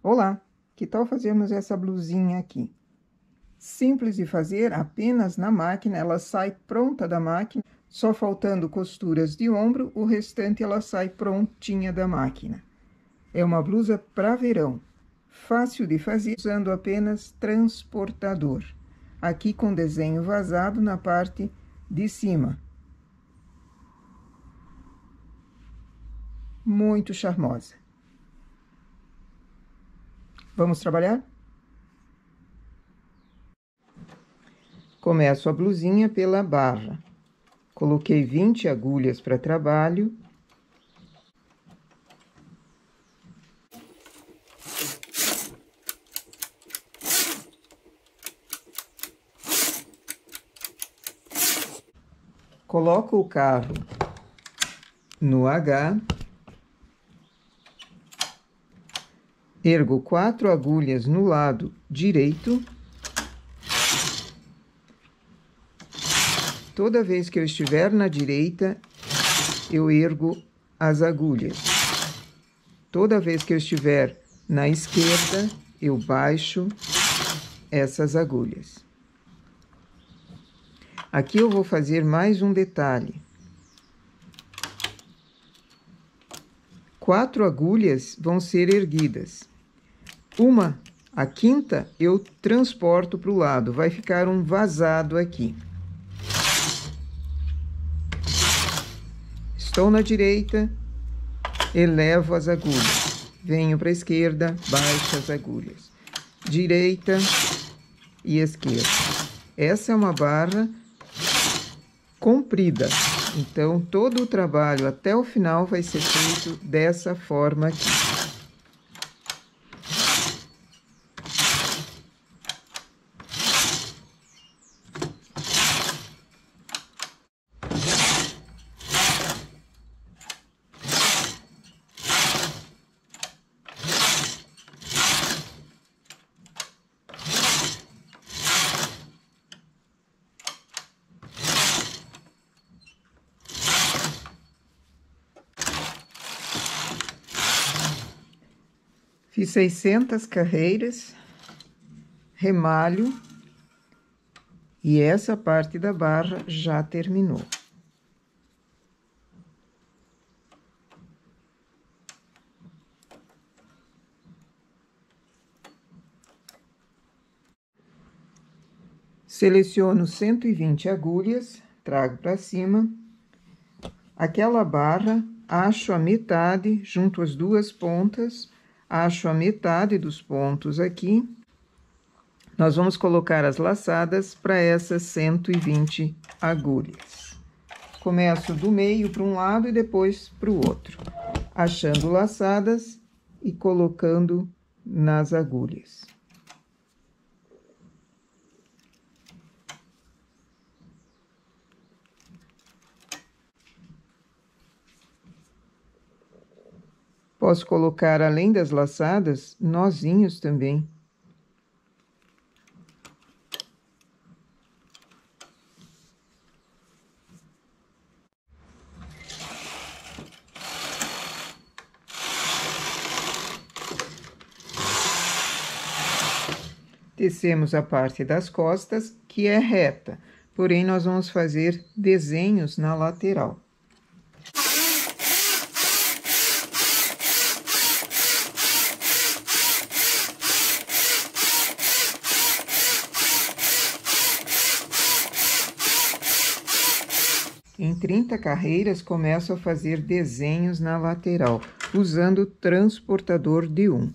Olá, que tal fazermos essa blusinha aqui? Simples de fazer, apenas na máquina, ela sai pronta da máquina, só faltando costuras de ombro, o restante ela sai prontinha da máquina. É uma blusa para verão, fácil de fazer, usando apenas transportador. Aqui com desenho vazado na parte de cima. Muito charmosa. Vamos trabalhar? Começo a blusinha pela barra. Coloquei 20 agulhas para trabalho. Coloco o carro no H. Ergo 4 agulhas no lado direito. Toda vez que eu estiver na direita, eu ergo as agulhas. Toda vez que eu estiver na esquerda, eu baixo essas agulhas. Aqui eu vou fazer mais um detalhe. 4 agulhas vão ser erguidas. A quinta, eu transporto para o lado. Vai ficar um vazado aqui. Estou na direita, elevo as agulhas. Venho para a esquerda, baixo as agulhas. Direita e esquerda. Essa é uma barra comprida. Então, todo o trabalho até o final vai ser feito dessa forma aqui. Fiz 600 carreiras, remalho, e essa parte da barra já terminou. Seleciono 120 agulhas, trago para cima. Aquela barra, acho a metade, junto as duas pontas. Acho a metade dos pontos aqui. Nós vamos colocar as laçadas para essas 120 agulhas. Começo do meio para um lado e depois para o outro, achando laçadas e colocando nas agulhas. Posso colocar, além das laçadas, nozinhos também. Tecemos a parte das costas, que é reta, porém nós vamos fazer desenhos na lateral. Em 30 carreiras, começo a fazer desenhos na lateral, usando transportador de 1.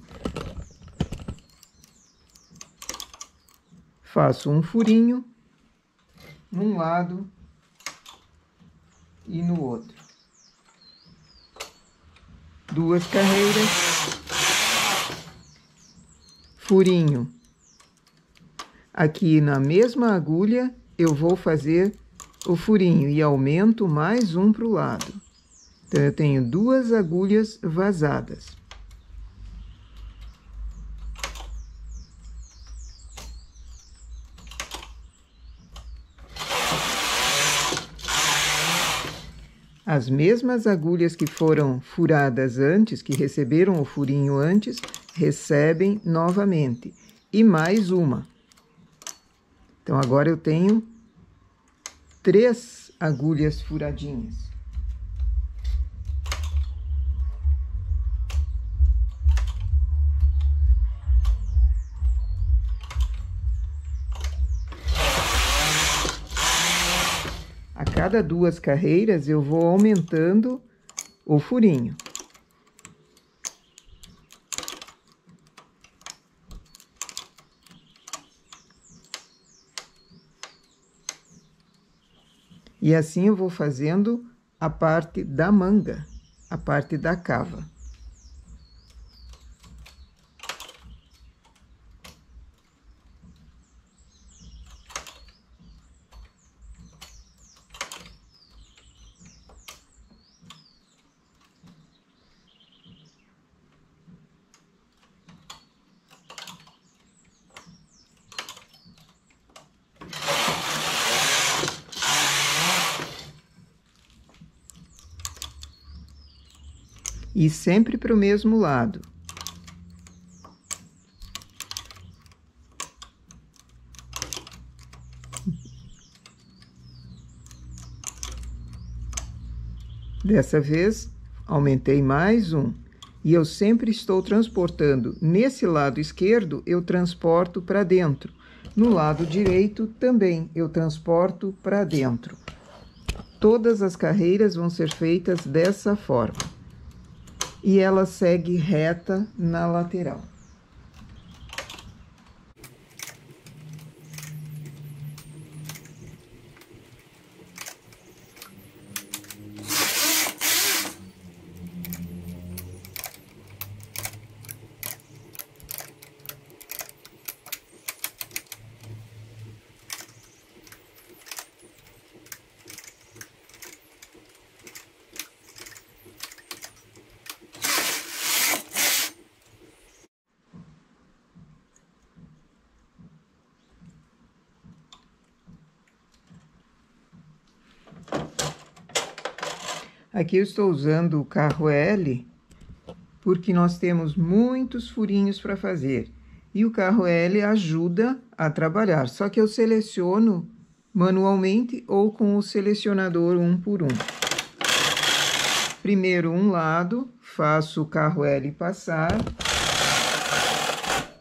Faço um furinho num lado e no outro. 2 carreiras, furinho. Aqui na mesma agulha, eu vou fazer o furinho e aumento mais um para o lado. Então, eu tenho 2 agulhas vazadas. As mesmas agulhas que foram furadas antes, que receberam o furinho antes, recebem novamente. E mais uma. Então, agora eu tenho 3 agulhas furadinhas. A cada 2 carreiras, eu vou aumentando o furinho. E assim eu vou fazendo a parte da manga, a parte da cava. E sempre para o mesmo lado. Dessa vez, aumentei mais um. E eu sempre estou transportando. Nesse lado esquerdo, eu transporto para dentro. No lado direito, também eu transporto para dentro. Todas as carreiras vão ser feitas dessa forma. E ela segue reta na lateral. Aqui eu estou usando o carro L, porque nós temos muitos furinhos para fazer. E o carro L ajuda a trabalhar, só que eu seleciono manualmente ou com o selecionador 1 por 1. Primeiro um lado, faço o carro L passar.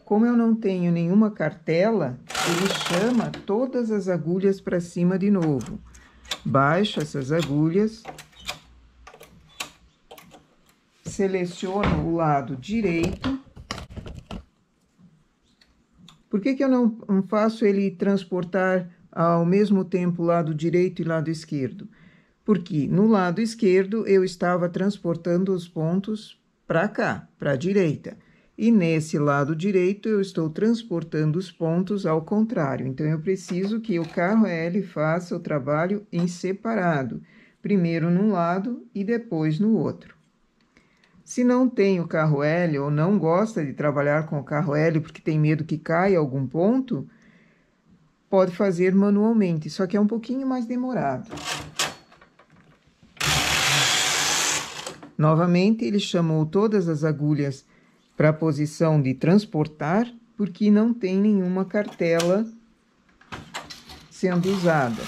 Como eu não tenho nenhuma cartela, ele chama todas as agulhas para cima de novo. Baixo essas agulhas. Seleciono o lado direito. Por que eu não faço ele transportar ao mesmo tempo lado direito e lado esquerdo? Porque no lado esquerdo eu estava transportando os pontos para cá, para a direita. E nesse lado direito eu estou transportando os pontos ao contrário. Então, eu preciso que o carro L faça o trabalho em separado. Primeiro num lado e depois no outro. Se não tem o carro L ou não gosta de trabalhar com o carro L porque tem medo que caia algum ponto, pode fazer manualmente, só que é um pouquinho mais demorado. Novamente, ele chamou todas as agulhas para a posição de transportar, porque não tem nenhuma cartela sendo usada.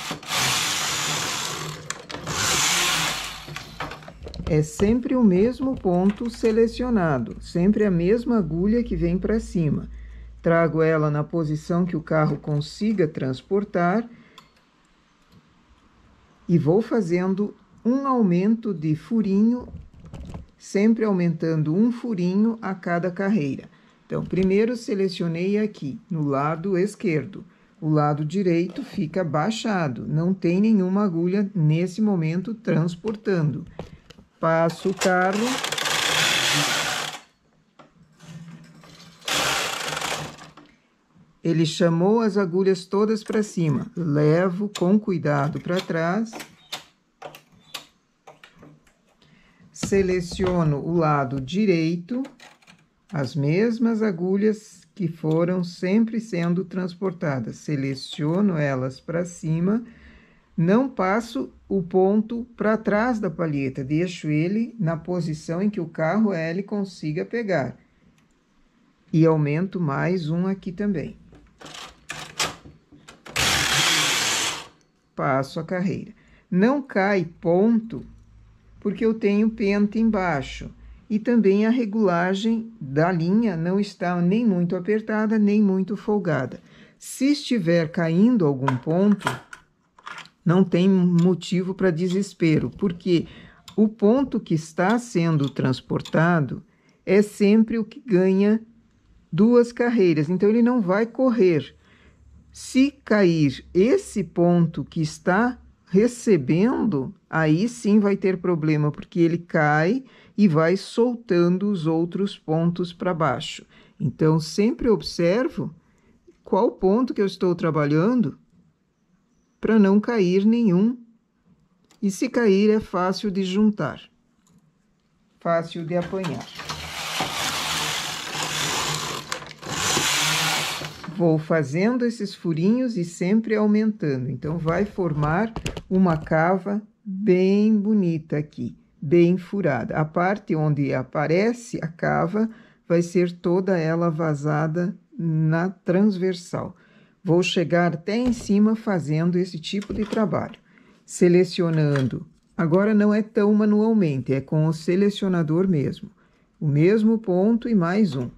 É sempre o mesmo ponto selecionado, sempre a mesma agulha que vem para cima. Trago ela na posição que o carro consiga transportar e vou fazendo um aumento de furinho, sempre aumentando um furinho a cada carreira. Então, primeiro selecionei aqui, no lado esquerdo. O lado direito fica baixado, não tem nenhuma agulha nesse momento transportando. Passo o carro. Ele chamou as agulhas todas para cima. Levo com cuidado para trás. Seleciono o lado direito, as mesmas agulhas que foram sempre sendo transportadas. Seleciono elas para cima. Não passo o ponto para trás da palheta, deixo ele na posição em que o carro L consiga pegar. E aumento mais um aqui também. Passo a carreira. Não cai ponto, porque eu tenho penta embaixo. E também a regulagem da linha não está nem muito apertada, nem muito folgada. Se estiver caindo algum ponto, não tem motivo para desespero, porque o ponto que está sendo transportado é sempre o que ganha 2 carreiras, então ele não vai correr. Se cair esse ponto que está recebendo, aí sim vai ter problema, porque ele cai e vai soltando os outros pontos para baixo. Então, sempre observo qual ponto que eu estou trabalhando para não cair nenhum. E se cair, é fácil de juntar, fácil de apanhar. Vou fazendo esses furinhos e sempre aumentando. Então, vai formar uma cava bem bonita aqui, bem furada. A parte onde aparece a cava vai ser toda ela vazada na transversal. Vou chegar até em cima fazendo esse tipo de trabalho. Selecionando. Agora não é tão manualmente, é com o selecionador mesmo. O mesmo ponto e mais um.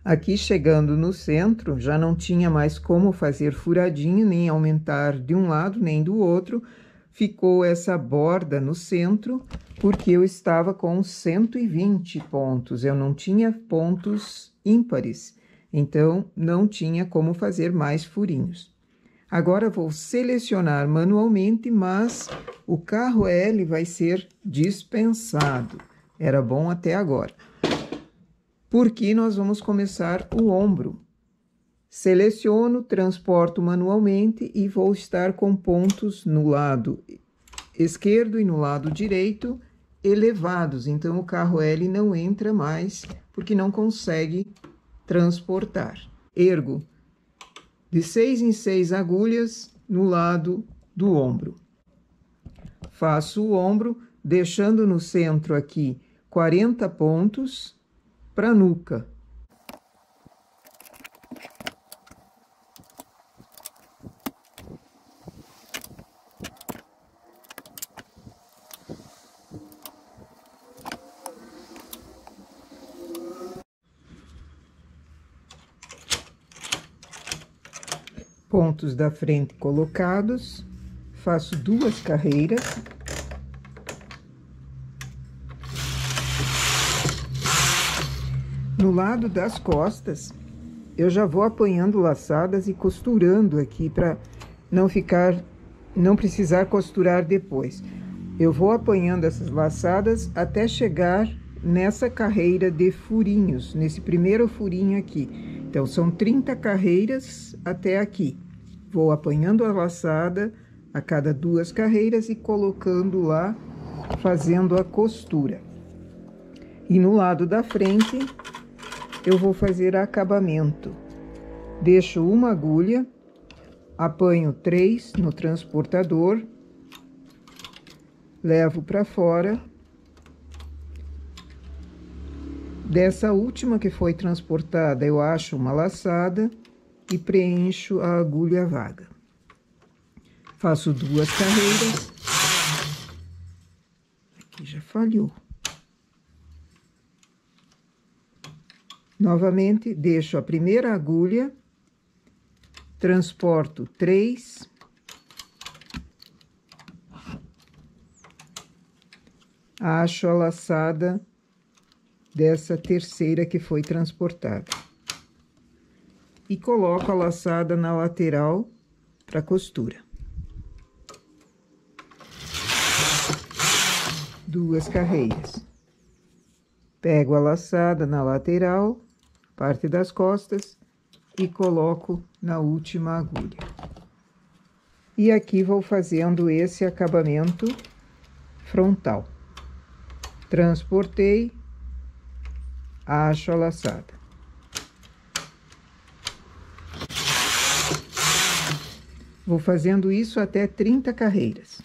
Aqui chegando no centro, já não tinha mais como fazer furadinho, nem aumentar de um lado, nem do outro. Ficou essa borda no centro, porque eu estava com 120 pontos. Eu não tinha pontos ímpares, então não tinha como fazer mais furinhos. Agora vou selecionar manualmente, mas o carro L vai ser dispensado. Era bom até agora. Porque nós vamos começar o ombro. Seleciono, transporto manualmente e vou estar com pontos no lado esquerdo e no lado direito elevados. Então, o carro L não entra mais, porque não consegue transportar. Ergo de 6 em 6 agulhas no lado do ombro. Faço o ombro, deixando no centro aqui 40 pontos, para a nuca. Pontos da frente colocados, faço 2 carreiras. No lado das costas, eu já vou apanhando laçadas e costurando aqui para não precisar costurar depois. Eu vou apanhando essas laçadas até chegar nessa carreira de furinhos, nesse primeiro furinho aqui. Então, são 30 carreiras até aqui. Vou apanhando a laçada a cada 2 carreiras e colocando lá, fazendo a costura. E no lado da frente, eu vou fazer acabamento. Deixo uma agulha, apanho 3 no transportador, levo para fora. Dessa última que foi transportada, eu acho uma laçada e preencho a agulha vaga. Faço 2 carreiras. Aqui já falhou. Novamente, deixo a primeira agulha, transporto 3, acho a laçada dessa terceira que foi transportada. e coloco a laçada na lateral para costura. 2 carreiras. Pego a laçada na lateral, parte das costas, e coloco na última agulha. E aqui vou fazendo esse acabamento frontal. Transportei, acho a laçada. Vou fazendo isso até 30 carreiras.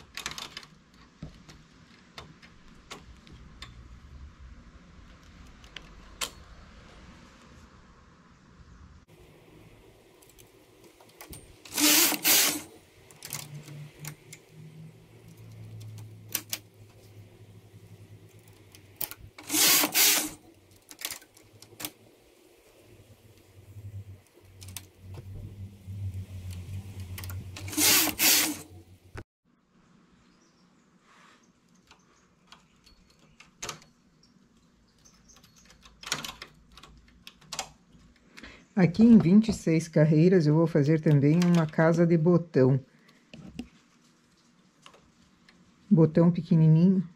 Aqui em 26 carreiras eu vou fazer também uma casa de botão. Botão pequenininho,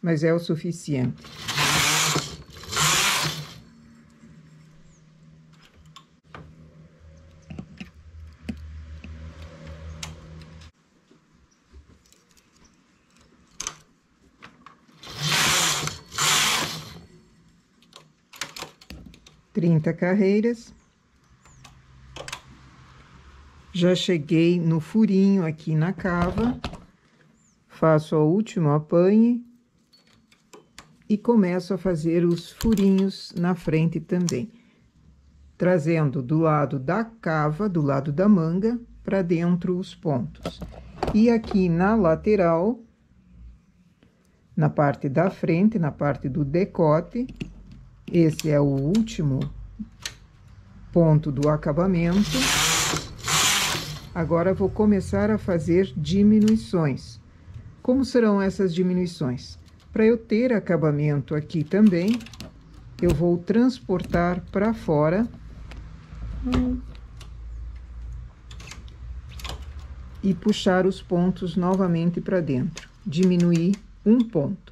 mas é o suficiente. Trinta carreiras. Já cheguei no furinho aqui na cava, faço o último apanhe e começo a fazer os furinhos na frente também, trazendo do lado da cava, do lado da manga, para dentro os pontos. E aqui na lateral, na parte da frente, na parte do decote, esse é o último ponto do acabamento. Agora, vou começar a fazer diminuições. Como serão essas diminuições? Para eu ter acabamento aqui também, eu vou transportar para fora e puxar os pontos novamente para dentro. Diminuir um ponto.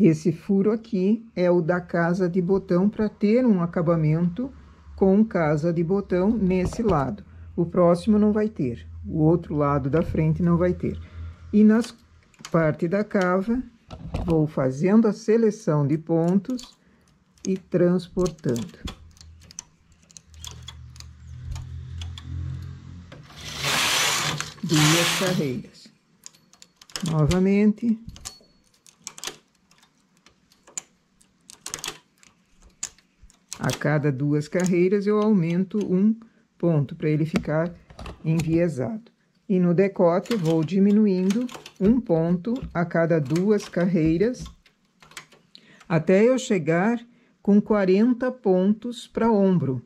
Esse furo aqui é o da casa de botão para ter um acabamento com casa de botão nesse lado. O próximo não vai ter, o outro lado da frente não vai ter. E nas parte da cava, vou fazendo a seleção de pontos e transportando. Duas carreiras. Novamente. A cada 2 carreiras, eu aumento um ponto, para ele ficar enviesado. E no decote, vou diminuindo um ponto a cada 2 carreiras, até eu chegar com 40 pontos para ombro.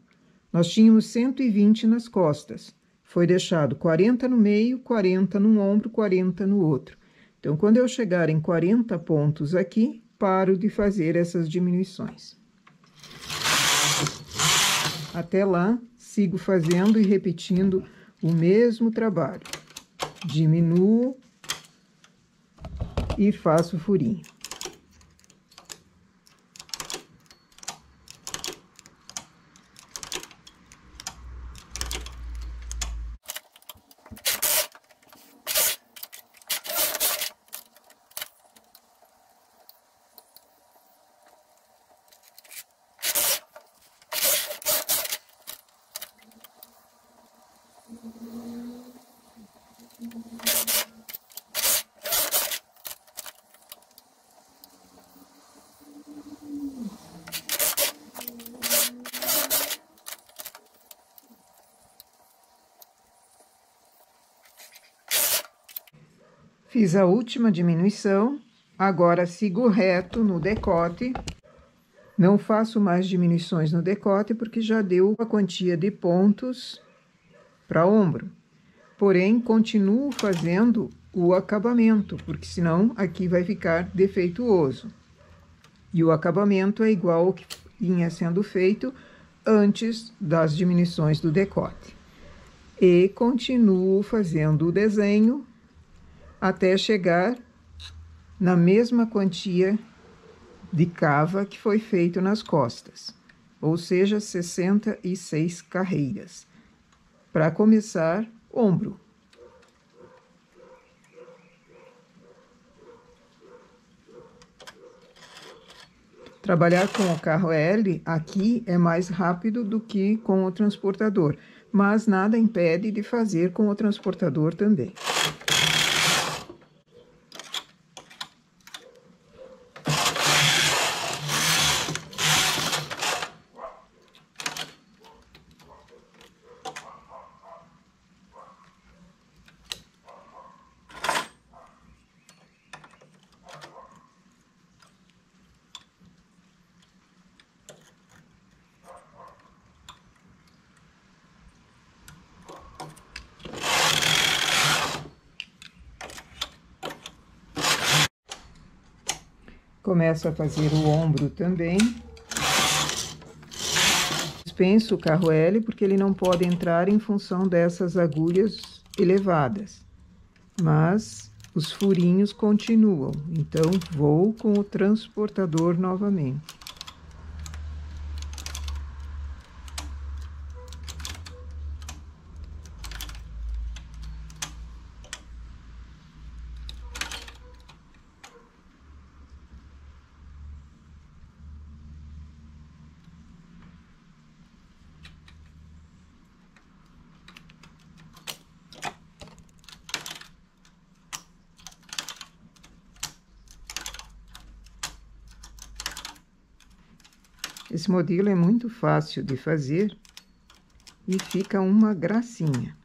Nós tínhamos 120 nas costas. Foi deixado 40 no meio, 40 no ombro, 40 no outro. Então, quando eu chegar em 40 pontos aqui, paro de fazer essas diminuições. Até lá, sigo fazendo e repetindo o mesmo trabalho. Diminuo e faço furinho. Fiz a última diminuição Agora, sigo reto no decote. Não faço mais diminuições no decote, porque já deu a quantia de pontos para ombro. Porém, continuo fazendo o acabamento, porque senão aqui vai ficar defeituoso. E o acabamento é igual ao que vinha sendo feito antes das diminuições do decote. E continuo fazendo o desenho até chegar na mesma quantia de cava que foi feito nas costas, ou seja, 66 carreiras. Para começar, ombro. Trabalhar com o carro L aqui é mais rápido do que com o transportador, mas nada impede de fazer com o transportador também. Começo a fazer o ombro também. Dispenso o carro L porque ele não pode entrar em função dessas agulhas elevadas. Mas os furinhos continuam, então vou com o transportador novamente. Esse modelo é muito fácil de fazer e fica uma gracinha.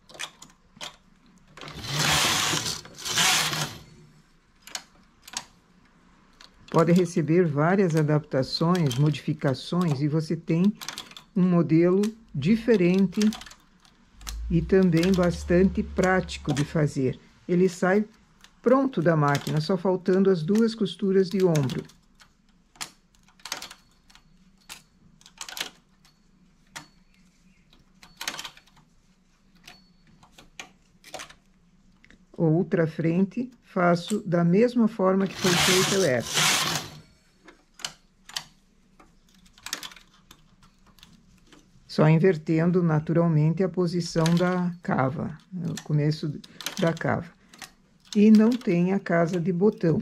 Pode receber várias adaptações, modificações, e você tem um modelo diferente e também bastante prático de fazer. Ele sai pronto da máquina, só faltando as duas costuras de ombro. Outra frente, faço da mesma forma que foi feita essa. Só invertendo naturalmente a posição da cava, o começo da cava. E não tem a casa de botão.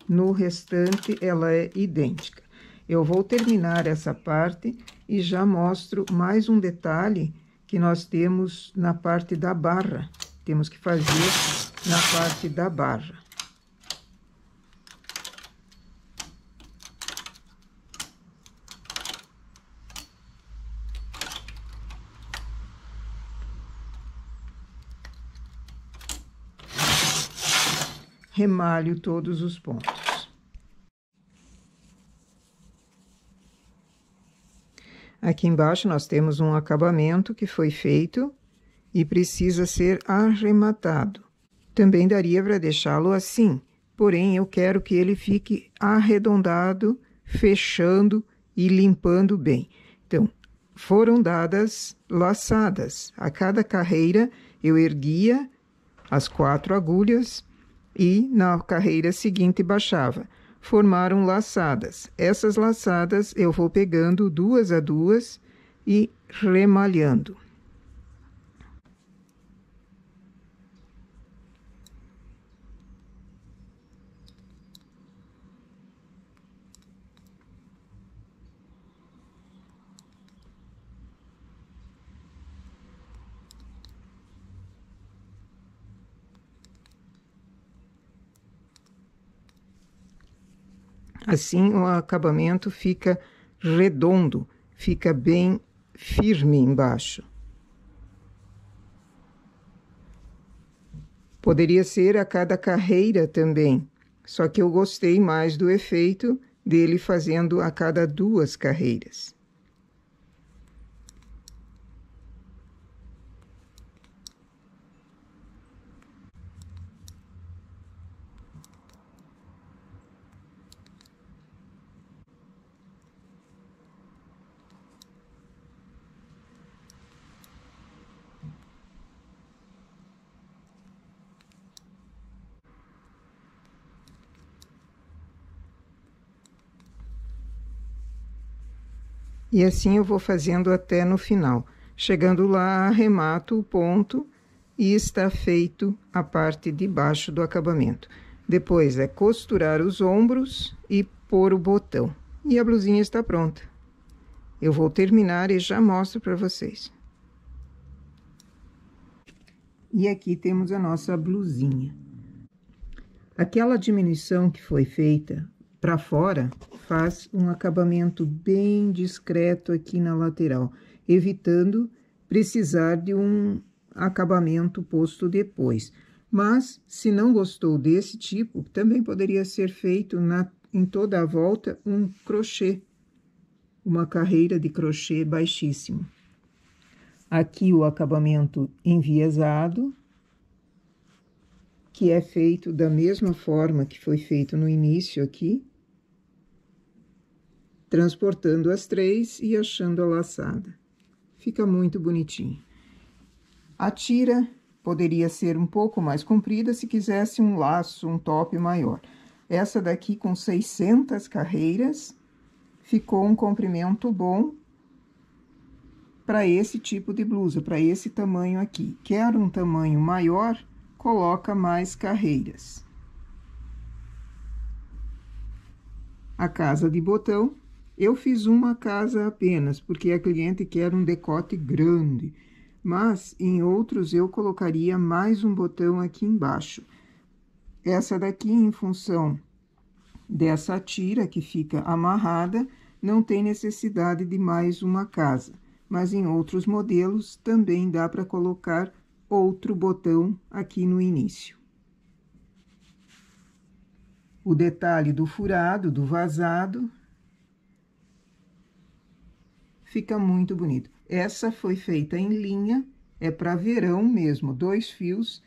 No restante, ela é idêntica. Eu vou terminar essa parte e já mostro mais um detalhe que nós temos na parte da barra. Temos que fazer na parte da barra. Remalho todos os pontos. Aqui embaixo nós temos um acabamento que foi feito e precisa ser arrematado. Também daria para deixá-lo assim, porém eu quero que ele fique arredondado, fechando e limpando bem. Então, foram dadas laçadas. A cada carreira eu erguia as 4 agulhas e na carreira seguinte baixava. Formaram laçadas. Essas laçadas eu vou pegando 2 a 2 e remalhando. Assim, o acabamento fica redondo, fica bem firme embaixo. Poderia ser a cada carreira também, só que eu gostei mais do efeito dele fazendo a cada 2 carreiras. E assim eu vou fazendo até no final. Chegando lá, arremato o ponto e está feito a parte de baixo do acabamento. Depois é costurar os ombros e pôr o botão. E a blusinha está pronta. Eu vou terminar e já mostro para vocês. E aqui temos a nossa blusinha. Aquela diminuição que foi feita para fora faz um acabamento bem discreto aqui na lateral, evitando precisar de um acabamento posto depois. Mas, se não gostou desse tipo, também poderia ser feito em toda a volta um crochê, uma carreira de crochê baixíssimo. Aqui o acabamento enviesado, que é feito da mesma forma que foi feito no início aqui, transportando as 3 e achando a laçada. Fica muito bonitinho. A tira poderia ser um pouco mais comprida se quisesse um laço, um top maior. Essa daqui com 600 carreiras, ficou um comprimento bom para esse tipo de blusa, para esse tamanho aqui. Quer um tamanho maior, coloca mais carreiras. A casa de botão, eu fiz uma casa apenas, porque a cliente quer um decote grande, mas em outros eu colocaria mais um botão aqui embaixo. Essa daqui, em função dessa tira que fica amarrada, não tem necessidade de mais uma casa, mas em outros modelos também dá para colocar outro botão aqui no início. O detalhe do furado, do vazado, fica muito bonito. Essa foi feita em linha, é para verão mesmo, 2 fios,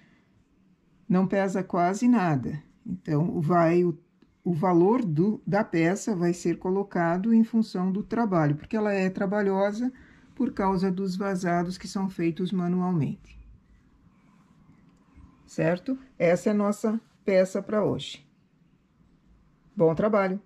não pesa quase nada. Então, o valor da peça vai ser colocado em função do trabalho, porque ela é trabalhosa por causa dos vazados que são feitos manualmente. Certo? Essa é a nossa peça para hoje. Bom trabalho!